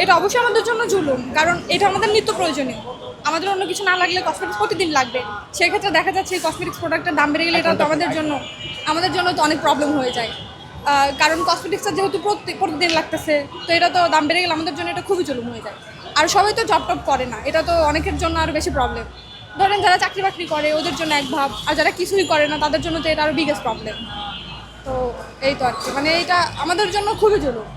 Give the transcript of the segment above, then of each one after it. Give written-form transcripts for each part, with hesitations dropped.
এটা অবশ্যই আমাদের জন্য জুলুম, কারণ এটা আমাদের নিত্য প্রয়োজনীয়। আমাদের অন্য কিছু না লাগলে কসমেটিক্স প্রতিদিন লাগবে, সেক্ষেত্রে দেখা যাচ্ছে এই কসমেটিক্স প্রোডাক্টের দাম বেড়ে গেলে এটা তো আমাদের জন্য তো অনেক প্রবলেম হয়ে যায়। কারণ কসমেটিক্সটা যেহেতু প্রতিদিন লাগতেছে, তো এটা তো দাম বেড়ে গেলে আমাদের জন্য এটা খুবই জুলুম হয়ে যায়। আর সবাই তো জব টপ করে না, এটা তো অনেকের জন্য আরও বেশি প্রবলেম। ধরেন যারা চাকরি বাকরি করে ওদের জন্য এক ভাব, আর যারা কিছুই করে না তাদের জন্য তো এটা আরও বিগেস্ট প্রবলেম। তো এই তো আর কি, মানে এটা আমাদের জন্য খুবই জরুরি।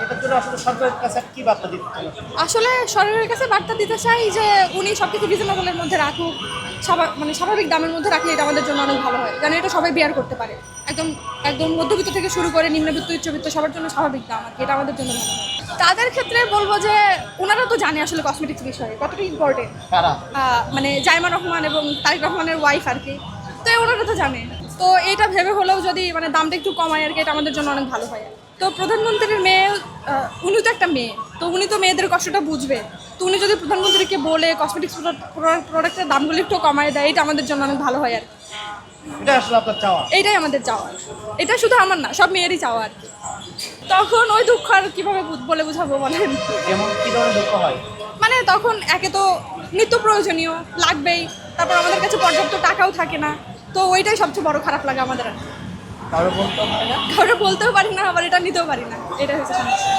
এটার জন্য আসলে সরকারের কাছে কি বার্তা দিতে চান? আসলে সরকারের কাছে বার্তা দিতে চাই যে উনি সব কিছু রিজনেবলের মধ্যে রাখুক, মানে স্বাভাবিক দামের মধ্যে রাখলে এটা আমাদের জন্য অনেক ভালো হয়, যেন এটা সবাই বিয়ার করতে পারে। একদম একদম মধ্যবিত্ত থেকে শুরু করে নিম্নবিত্ত উচ্চবিত্ত সবার জন্য স্বাভাবিক দাম আর কি, এটা আমাদের জন্য ভালো হয়। তাদের ক্ষেত্রে বলবো যে ওনারা তো জানে আসলে কসমেটিক্স বিষয়ে কতটা ইম্পর্টেন্ট, কারা? মানে জাইমা রহমান এবং তারেক রহমানের ওয়াইফ আর কি, তো ওনারা তো জানে। তো এটা ভেবে হলেও যদি মানে দামটা একটু কমায় আর কি, এটা আমাদের জন্য অনেক ভালো হয়। তো প্রধানমন্ত্রীর মেয়ে, উনি তো একটা মেয়ে, তো উনি তো মেয়েদের কষ্টটা বুঝবে। তো উনি যদি প্রধানমন্ত্রীকে বলে কসমেটিক্স প্রোডাক্টের দামগুলো একটু কমায় দেয়, এটা আমাদের জন্য অনেক ভালো হয় আর কি। এটা আসলে আপনার চাওয়া? এইটাই আমাদের চাওয়া, এটা শুধু আমার না, সব মেয়েরই চাওয়া আর কি। তখন ওই দুঃখ আর কীভাবে বলে বুঝাবো বলেন। যেমন কি ধরনের দুঃখ হয়? মানে তখন একে তো নিত্য প্রয়োজনীয় লাগবেই, তারপর আমাদের কাছে পর্যাপ্ত টাকাও থাকে না, তো ওইটাই সবচেয়ে বড় খারাপ লাগে আমাদের আর কি। কারো বলতে পারে না? কারো বলতেও পারি না, আবার এটা নিতেও পারি না, এটা হচ্ছে সমস্যা।